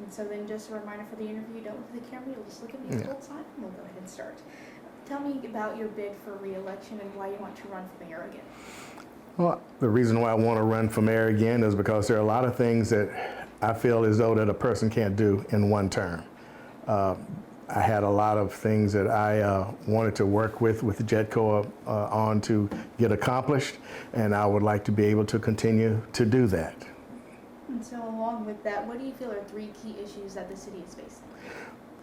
And so then just a reminder for the interview, don't look at the camera, you'll just look at me the whole time, and we'll go ahead and start. Tell me about your bid for re-election and why you want to run for mayor again. Well, the reason why I want to run for mayor again is because there are a lot of things that I feel as though that a person can't do in one term. I had a lot of things that I wanted to work with Jetco on to get accomplished, and I would like to be able to continue to do that. And so along with that, what do you feel are 3 key issues that the city is facing?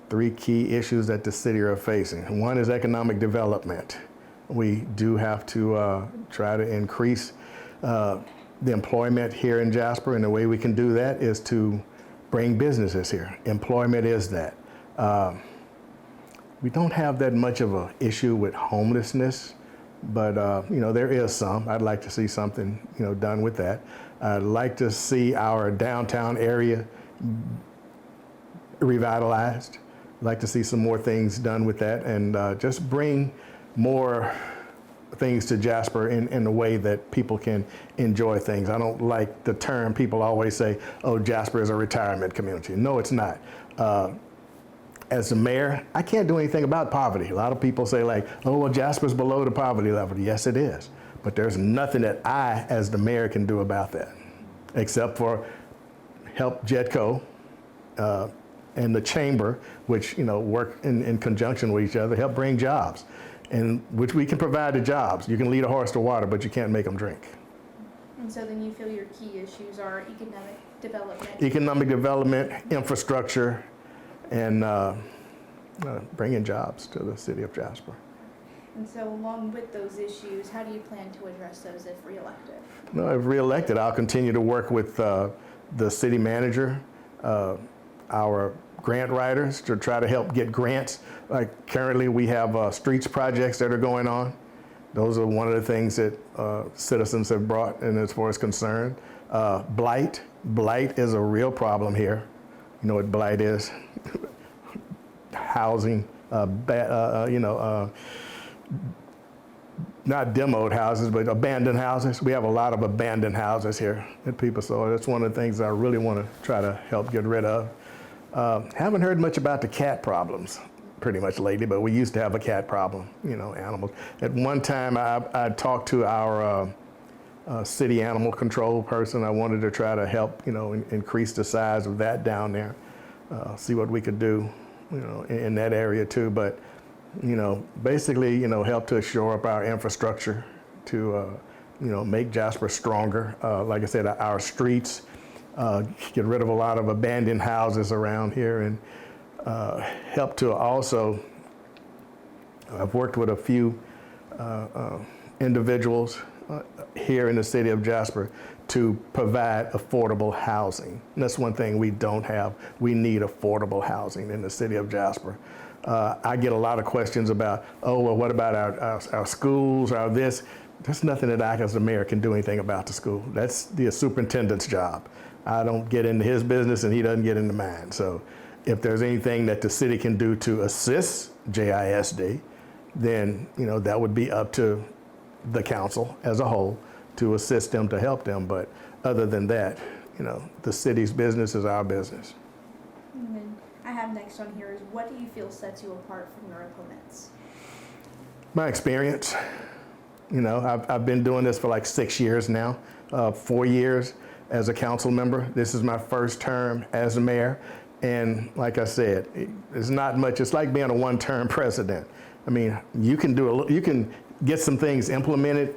3 key issues that the city are facing. One is economic development. We do have to try to increase the employment here in Jasper, and the way we can do that is to bring businesses here. Employment is that. We don't have that much of an issue with homelessness, but you know, there is some. I'd like to see something, you know, done with that. I'd like to see our downtown area revitalized. I'd like to see some more things done with that, and just bring more things to Jasper in a way that people can enjoy things. I don't like the term people always say, oh, Jasper is a retirement community. No, it's not. As the mayor, I can't do anything about poverty. A lot of people say like, oh, well, Jasper's below the poverty level. Yes, it is. But there's nothing that I, as the mayor, can do about that, except for help Jetco and the chamber, which, you know, work in conjunction with each other, help bring jobs, and which we can provide the jobs. You can lead a horse to water, but you can't make them drink. And so then you feel your key issues are economic development, infrastructure, and bringing jobs to the city of Jasper. And so along with those issues, how do you plan to address those if reelected? No, if reelected, I'll continue to work with the city manager, our grant writers, to try to help get grants. Like currently we have streets projects that are going on. Those are one of the things that citizens have brought in as far as concerned. Blight is a real problem here. You know what blight is? Housing, you know, not demoed houses, but abandoned houses. We have a lot of abandoned houses here that people, so that's one of the things I really want to try to help get rid of. Haven't heard much about the cat problems pretty much lately, but we used to have a cat problem, you know, animals. At one time I talked to our city animal control person. I wanted to try to help, you know, increase the size of that down there, see what we could do, you know, in that area too. But, you know, basically, you know, help to shore up our infrastructure to, you know, make Jasper stronger. Like I said, our streets, get rid of a lot of abandoned houses around here, and help to also, I've worked with a few individuals here in the city of Jasper to provide affordable housing. And that's one thing we don't have. We need affordable housing in the city of Jasper. I get a lot of questions about, oh, well, what about our schools, our this? There's nothing that I as the mayor can do anything about the school. That's the superintendent's job. I don't get into his business and he doesn't get into mine. So if there's anything that the city can do to assist JISD, then, you know, that would be up to the council as a whole to assist them, to help them. But other than that, you know, the city's business is our business. And then I have next on here is, what do you feel sets you apart from your opponents? My experience. You know, I've been doing this for like 6 years now, 4 years as a council member. This is my first term as a mayor. And like I said, it's not much. It's like being a one-term president. I mean, you can get some things implemented,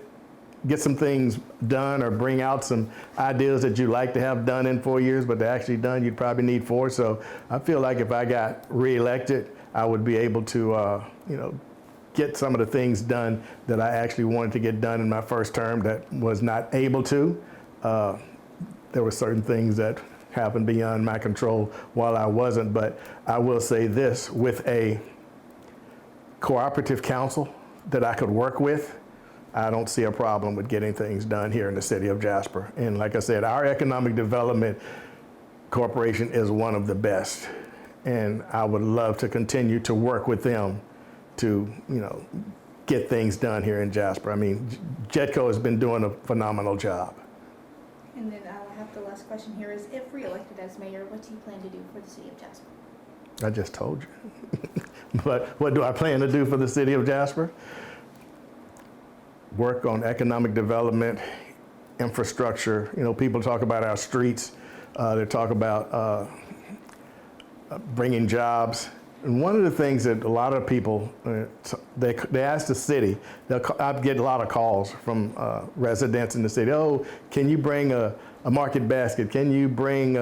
get some things done, or bring out some ideas that you'd like to have done in 4 years, but they're actually done, you'd probably need 4. So I feel like if I got reelected, I would be able to, you know, get some of the things done that I actually wanted to get done in my first term that was not able to. There were certain things that happened beyond my control while I wasn't, but I will say this, with a cooperative council that I could work with, I don't see a problem with getting things done here in the city of Jasper. And like I said, our Economic Development Corporation is one of the best. And I would love to continue to work with them to, you know, get things done here in Jasper. I mean, Jetco has been doing a phenomenal job. And then I have the last question here is, if reelected as mayor, what do you plan to do for the city of Jasper? I just told you. But what do I plan to do for the city of Jasper? Work on economic development, infrastructure. You know, people talk about our streets. They talk about bringing jobs. And one of the things that a lot of people, they ask the city, I get a lot of calls from residents in the city, oh, can you bring a market basket? Can you bring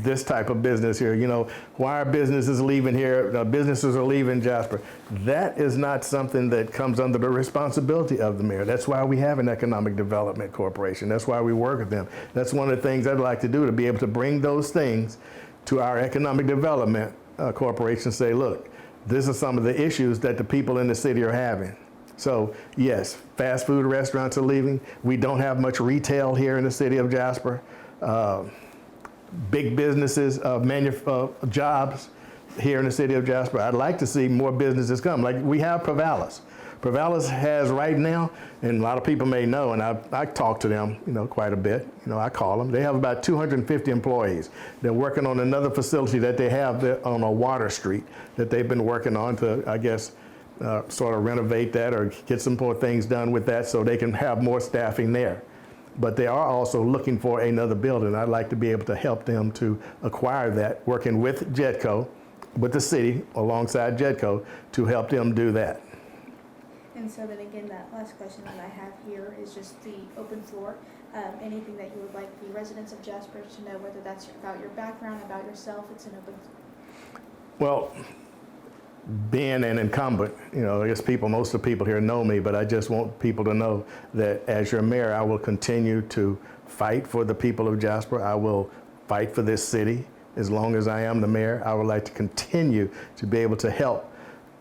this type of business here? You know, why are businesses leaving here? Businesses are leaving Jasper. That is not something that comes under the responsibility of the mayor. That's why we have an economic development corporation. That's why we work with them. That's one of the things I'd like to do, to be able to bring those things to our economic development corporation, say, look, this is some of the issues that the people in the city are having. So yes, fast food restaurants are leaving. We don't have much retail here in the city of Jasper. Big businesses, jobs here in the city of Jasper. I'd like to see more businesses come. Like we have Provalis. Provalis has right now, and a lot of people may know, and I talk to them, you know, quite a bit. You know, I call them. They have about 250 employees. They're working on another facility that they have on a Water Street that they've been working on to, I guess, sort of renovate that or get some more things done with that so they can have more staffing there. But they are also looking for another building. I'd like to be able to help them to acquire that, working with Jetco, with the city, alongside Jetco, to help them do that. And so then again, that last question that I have here is just the open floor. Anything that you would like the residents of Jasper to know, whether that's about your background, about yourself, it's an open floor. Well, being an incumbent, you know, I guess most of the people here know me, but I just want people to know that as your mayor, I will continue to fight for the people of Jasper. I will fight for this city as long as I am the mayor. I would like to continue to be able to help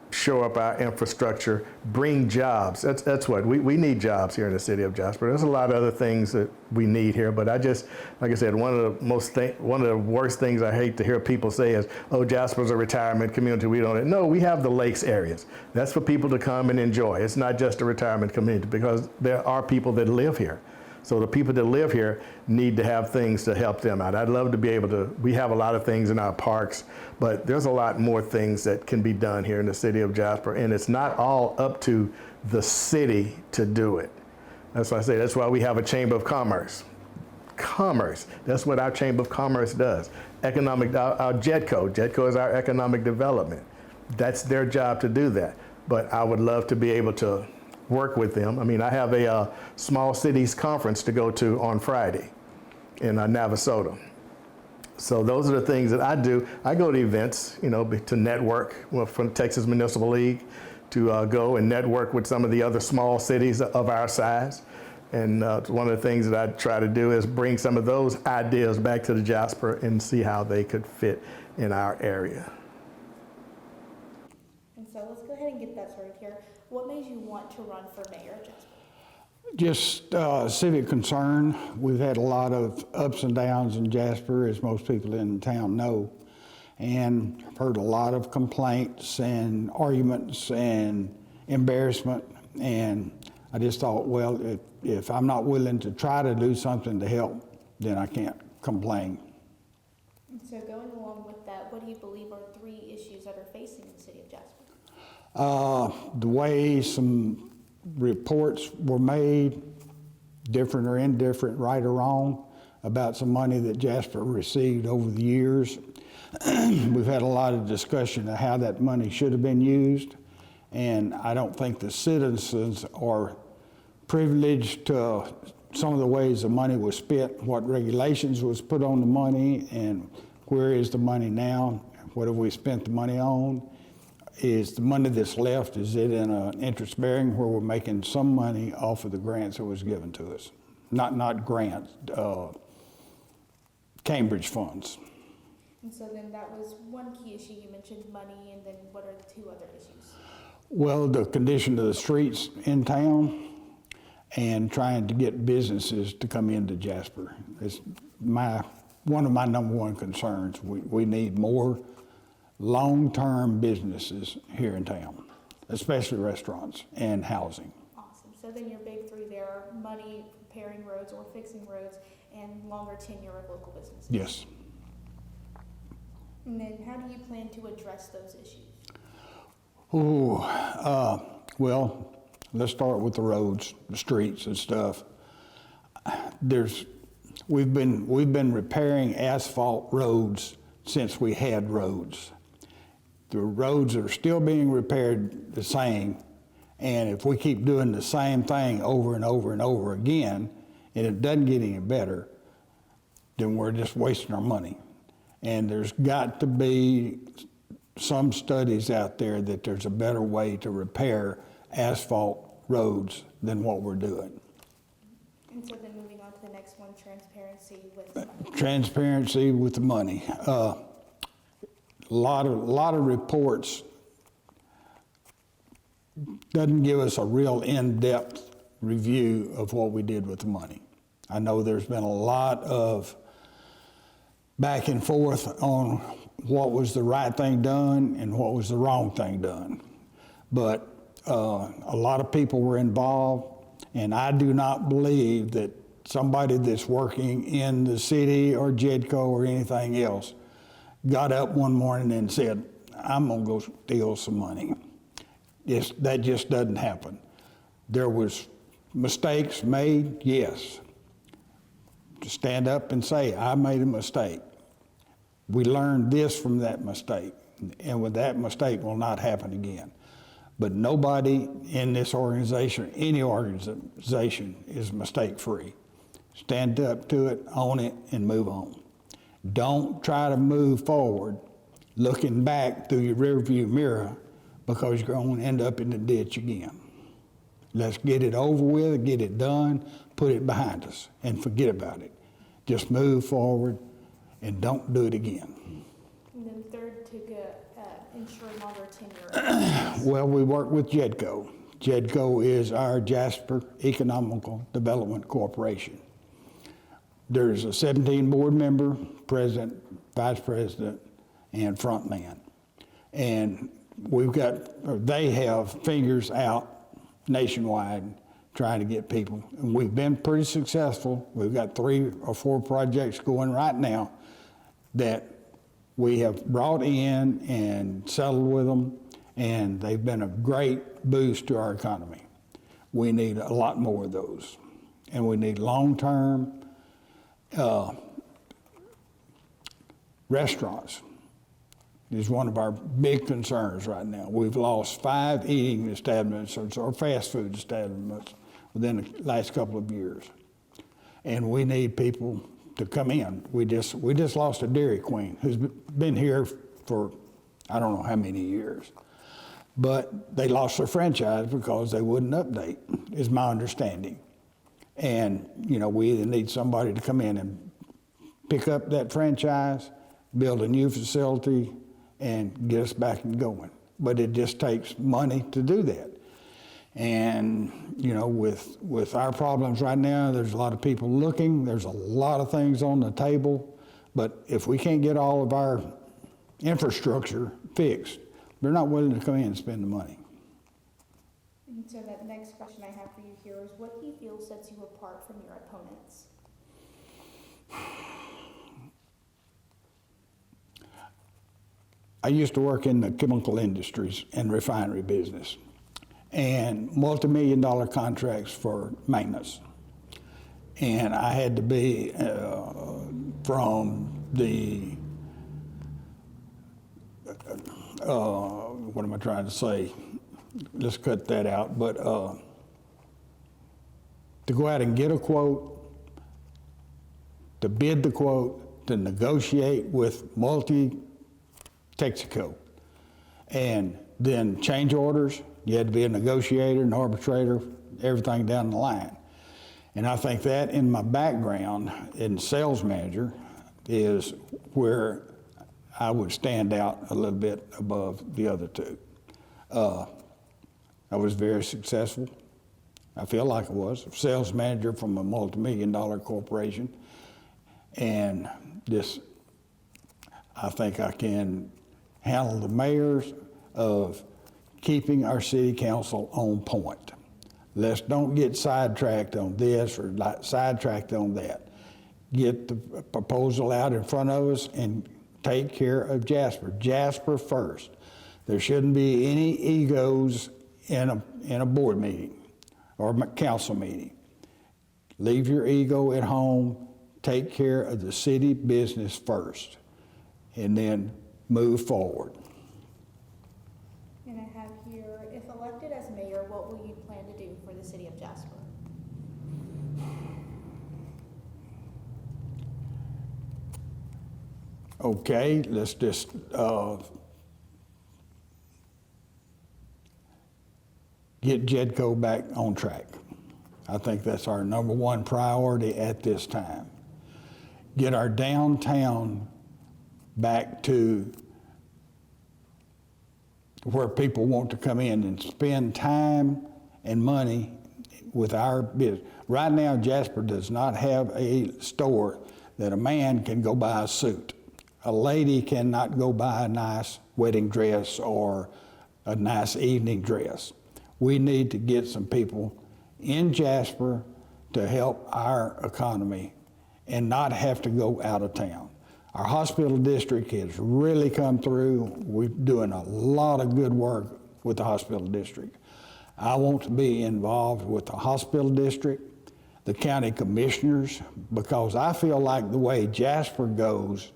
shore up our infrastructure, bring jobs. That's what we need, jobs here in the city of Jasper. There's a lot of other things that we need here, but I just, like I said, one of the worst things I hate to hear people say is, oh, Jasper's a retirement community. We don't. No, we have the lakes areas. That's for people to come and enjoy. It's not just a retirement community, because there are people that live here. So the people that live here need to have things to help them out. I'd love to be able to, we have a lot of things in our parks, but there's a lot more things that can be done here in the city of Jasper, and it's not all up to the city to do it. That's why I say, that's why we have a Chamber of Commerce. That's what our Chamber of Commerce does. Our Jetco is our economic development. That's their job to do that. But I would love to be able to work with them. I mean, I have a small cities conference to go to on Friday in Navasota. So those are the things that I do. I go to events, you know, to network from Texas Municipal League, to go and network with some of the other small cities of our size. And one of the things that I try to do is bring some of those ideas back to the Jasper and see how they could fit in our area. And so let's go ahead and get that started here. What made you want to run for mayor of Jasper? Just civic concern. We've had a lot of ups and downs in Jasper, as most people in town know, and I've heard a lot of complaints and arguments and embarrassment, and I just thought, well, if I'm not willing to try to do something to help, then I can't complain. So going along with that, what do you believe are 3 issues that are facing the city of Jasper? The way some reports were made, different or indifferent, right or wrong, about some money that Jasper received over the years. We've had a lot of discussion of how that money should have been used, and I don't think the citizens are privileged to some of the ways the money was spent, what regulations was put on the money, and where is the money now, what have we spent the money on. Is the money that's left, is it in an interest bearing where we're making some money off of the grants that was given to us? Not grants, Cambridge funds. And so then that was one key issue. You mentioned money, and then what are the 2 other issues? Well, the condition of the streets in town and trying to get businesses to come into Jasper. It's one of my number 1 concerns. We need more long-term businesses here in town, especially restaurants and housing. Awesome. So then your big 3 there are money, repairing roads or fixing roads, and longer tenure of local businesses. Yes. And then how do you plan to address those issues? Well, let's start with the roads, the streets and stuff. We've been repairing asphalt roads since we had roads. The roads are still being repaired the same, and if we keep doing the same thing over and over and over again, and it doesn't get any better, then we're just wasting our money. And there's got to be some studies out there that there's a better way to repair asphalt roads than what we're doing. And so then moving on to the next one, transparency with money. Transparency with the money. A lot of reports doesn't give us a real in-depth review of what we did with the money. I know there's been a lot of back and forth on what was the right thing done and what was the wrong thing done. But a lot of people were involved, and I do not believe that somebody that's working in the city or JEDCO or anything else got up one morning and said, I'm gonna go steal some money. That just doesn't happen. There was mistakes made, yes. To stand up and say, I made a mistake. We learned this from that mistake, and with that mistake will not happen again. But nobody in this organization, any organization, is mistake-free. Stand up to it, own it, and move on. Don't try to move forward looking back through your rearview mirror, because you're going to end up in the ditch again. Let's get it over with, get it done, put it behind us, and forget about it. Just move forward and don't do it again. And then third, to ensure longer tenure. Well, we work with JEDCO. JEDCO is our Jasper Economical Development Corporation. There's a 17 board member, president, vice president, and front man. And they have fingers out nationwide trying to get people. And we've been pretty successful. We've got 3 or 4 projects going right now that we have brought in and settled with them, and they've been a great boost to our economy. We need a lot more of those. And we need long-term restaurants. Is one of our big concerns right now. We've lost 5 eating establishments or fast food establishments within the last couple of years. And we need people to come in. We just lost a Dairy Queen who's been here for I don't know how many years. But they lost their franchise because they wouldn't update, is my understanding. And, we either need somebody to come in and pick up that franchise, build a new facility, and get us back and going. But it just takes money to do that. And, with our problems right now, there's a lot of people looking, there's a lot of things on the table, but if we can't get all of our infrastructure fixed, they're not willing to come in and spend the money. And so that next question I have for you here is, what do you feel sets you apart from your opponents? I used to work in the chemical industries and refinery business, and multi-million-dollar contracts for maintenance. And I had to be from the, what am I trying to say? Let's cut that out. But to go out and get a quote, to bid the quote, to negotiate with Texaco, and then change orders. You had to be a negotiator, an arbitrator, everything down the line. And I think that in my background in sales manager is where I would stand out a little bit above the other two. I was very successful. I feel like I was a sales manager from a multi-million-dollar corporation. And I think I can handle the mayors of keeping our city council on point. Let's don't get sidetracked on this or sidetracked on that. get the proposal out in front of us and take care of Jasper. Jasper first. There shouldn't be any egos in a board meeting or a council meeting. Leave your ego at home, take care of the city business first, and then move forward. And I have here, if elected as mayor, what will you plan to do for the city of Jasper? Okay, let's just get Jedco back on track. I think that's our number one priority at this time. Get our downtown back to where people want to come in and spend time and money with our business. Right now, Jasper does not have a store that a man can go buy a suit. A lady cannot go buy a nice wedding dress or a nice evening dress. We need to get some people in Jasper to help our economy and not have to go out of town. Our hospital district has really come through. We're doing a lot of good work with the hospital district. I want to be involved with the hospital district, the county commissioners, because I feel like the way Jasper goes,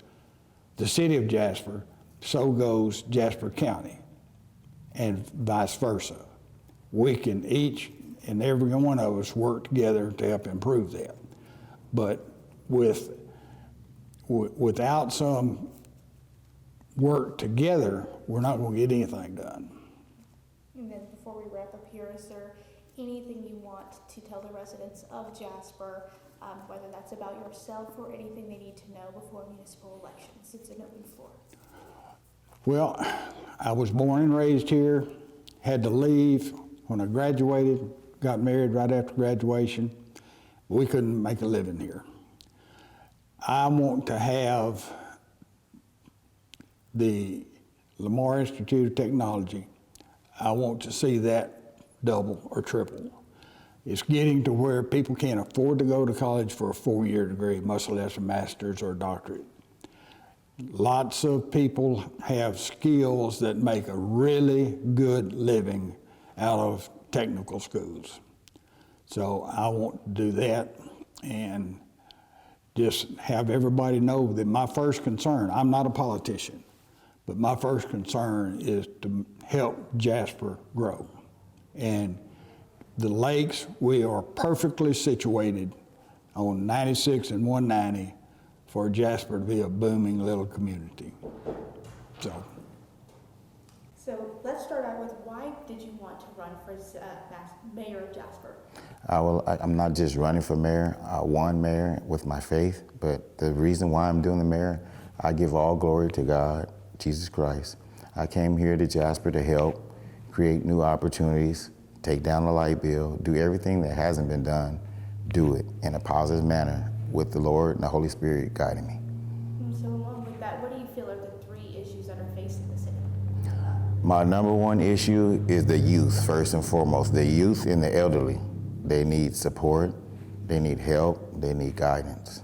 the city of Jasper, so goes Jasper County, and vice versa. We can each and every one of us work together to help improve that. But without some work together, we're not going to get anything done. And then before we wrap up here, is there anything you want to tell the residents of Jasper, whether that's about yourself or anything they need to know before municipal elections? It's an open floor. Well, I was born and raised here, had to leave when I graduated, got married right after graduation. We couldn't make a living here. I want to have the Lamar Institute of Technology. I want to see that double or triple. It's getting to where people can't afford to go to college for a 4-year degree, much less a master's or a doctorate. Lots of people have skills that make a really good living out of technical schools. So I want to do that and just have everybody know that my first concern, I'm not a politician, but my first concern is to help Jasper grow. And the lakes, we are perfectly situated on 96 and 190 for Jasper to be a booming little community. So let's start out with, why did you want to run for mayor of Jasper? I'm not just running for mayor. I won mayor with my faith, but the reason why I'm doing the mayor, I give all glory to God, Jesus Christ. I came here to Jasper to help create new opportunities, take down the light bill, do everything that hasn't been done, do it in a positive manner with the Lord and the Holy Spirit guiding me. And so along with that, what do you feel are the 3 issues that are facing the city? My number one issue is the youth, first and foremost. The youth and the elderly. They need support, they need help, they need guidance.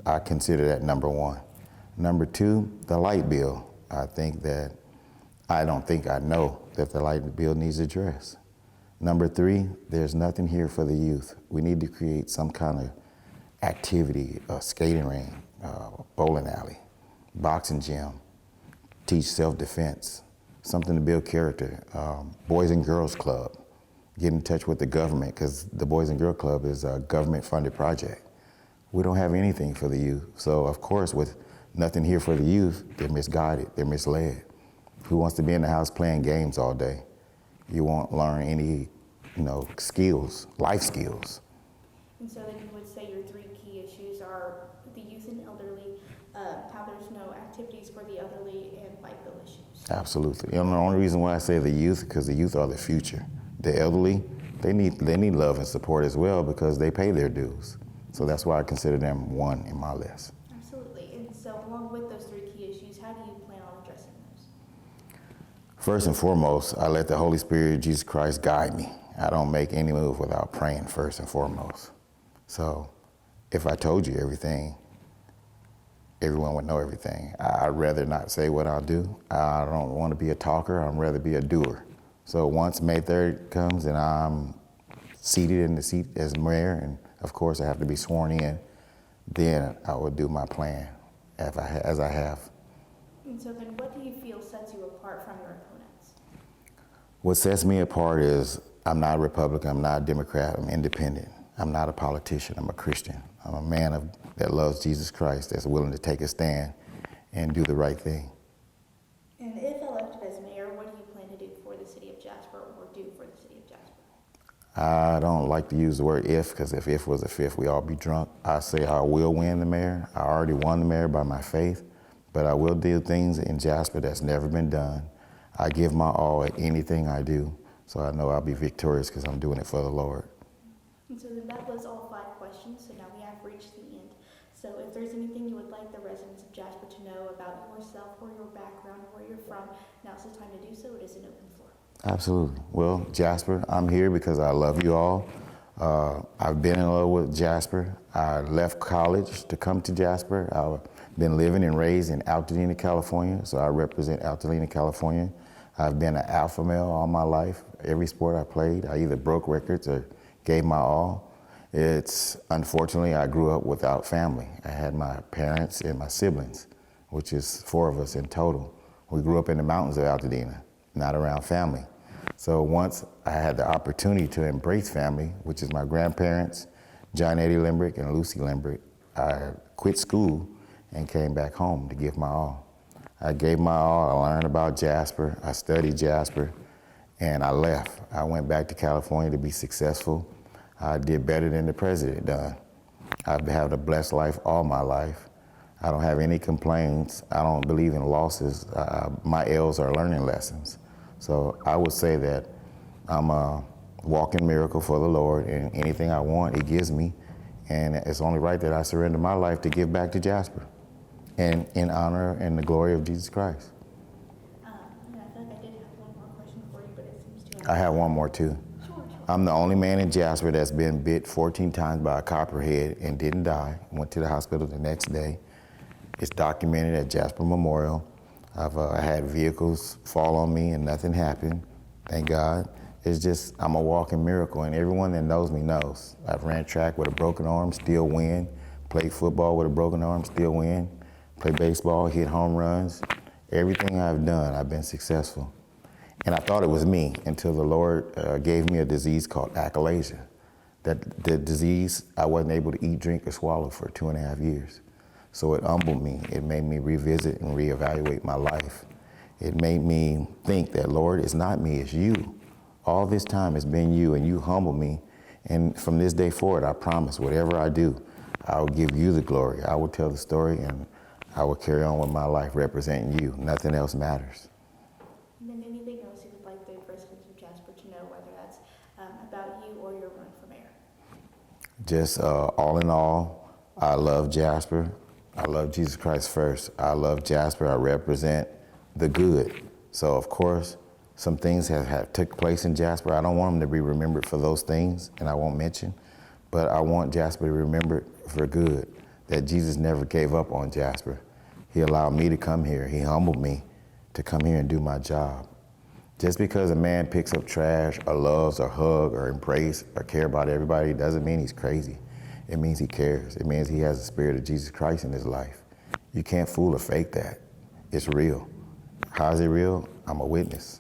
I consider that number 1. Number 2, the light bill. I know that the light bill needs addressed. Number 3, there's nothing here for the youth. We need to create some kind of activity, a skating rink, bowling alley, boxing gym, teach self-defense, something to build character, Boys and Girls Club, get in touch with the government, because the Boys and Girls Club is a government-funded project. We don't have anything for the youth. So of course, with nothing here for the youth, they're misguided, they're misled. Who wants to be in the house playing games all day? You won't learn any, skills, life skills. And so then you would say your 3 key issues are the youth and elderly, how there's no activities for the elderly, and light bill issues. Absolutely. And the only reason why I say the youth, because the youth are the future. The elderly, they need love and support as well, because they pay their dues. So that's why I consider them 1 in my list. Absolutely. And so along with those 3 key issues, how do you plan on addressing those? First and foremost, I let the Holy Spirit, Jesus Christ, guide me. I don't make any move without praying first and foremost. So if I told you everything, everyone would know everything. I'd rather not say what I'll do. I don't want to be a talker. I'd rather be a doer. So once May 3rd comes and I'm seated in the seat as mayor, and of course I have to be sworn in, then I will do my plan as I have. And so then what do you feel sets you apart from your opponents? What sets me apart is I'm not a Republican, I'm not a Democrat, I'm independent. I'm not a politician, I'm a Christian. I'm a man that loves Jesus Christ, that's willing to take a stand and do the right thing. And if elected as mayor, what do you plan to do for the city of Jasper or do for the city of Jasper? I don't like to use the word if, because if was a fifth, we all be drunk. I say I will win the mayor. I already won the mayor by my faith, but I will do things in Jasper that's never been done. I give my all at anything I do, so I know I'll be victorious because I'm doing it for the Lord. And so then that was all 5 questions, so now we have reached the end. So if there's anything you would like the residents of Jasper to know about yourself or your background or where you're from, now's the time to do so. It is an open floor. Absolutely. Well, Jasper, I'm here because I love you all. I've been in love with Jasper. I left college to come to Jasper. I've been living and raised in Altadena, California, so I represent Altadena, California. I've been an alpha male all my life. Every sport I played, I either broke records or gave my all. Unfortunately, I grew up without family. I had my parents and my siblings, which is 4 of us in total. We grew up in the mountains of Altadena, not around family. So once I had the opportunity to embrace family, which is my grandparents, John Eddie Limbrick and Lucy Limbrick, I quit school and came back home to give my all. I gave my all. I learned about Jasper. I studied Jasper, and I left. I went back to California to be successful. I did better than the president done. I've had a blessed life all my life. I don't have any complaints. I don't believe in losses. My L's are learning lessons. So I would say that I'm a walking miracle for the Lord, and anything I want, He gives me. And it's only right that I surrender my life to give back to Jasper, and in honor and the glory of Jesus Christ. And I feel like I did have one more question for you, but it seems to I have one more too. Sure. I'm the only man in Jasper that's been bit 14 times by a copperhead and didn't die. Went to the hospital the next day. It's documented at Jasper Memorial. I've had vehicles fall on me and nothing happened, thank God. It's just, I'm a walking miracle, and everyone that knows me knows. I've ran track with a broken arm, still win. Played football with a broken arm, still win. Played baseball, hit home runs. Everything I've done, I've been successful. And I thought it was me until the Lord gave me a disease called achalasia. That the disease, I wasn't able to eat, drink, or swallow for 2.5 years. So it humbled me. It made me revisit and reevaluate my life. It made me think that, Lord, it's not me, it's you. All this time it's been you, and you humbled me. And from this day forward, I promise, whatever I do, I will give you the glory. I will tell the story, and I will carry on with my life representing you. Nothing else matters. And then anything else you would like the residents of Jasper to know, whether that's about you or your run for mayor? Just all in all, I love Jasper. I love Jesus Christ first. I love Jasper. I represent the good. So of course, some things have took place in Jasper. I don't want them to be remembered for those things, and I won't mention, but I want Jasper to be remembered for good, that Jesus never gave up on Jasper. He allowed me to come here. He humbled me to come here and do my job. Just because a man picks up trash or loves or hug or embrace or care about everybody doesn't mean he's crazy. It means he cares. It means he has the spirit of Jesus Christ in his life. You can't fool or fake that. It's real. How is it real? I'm a witness.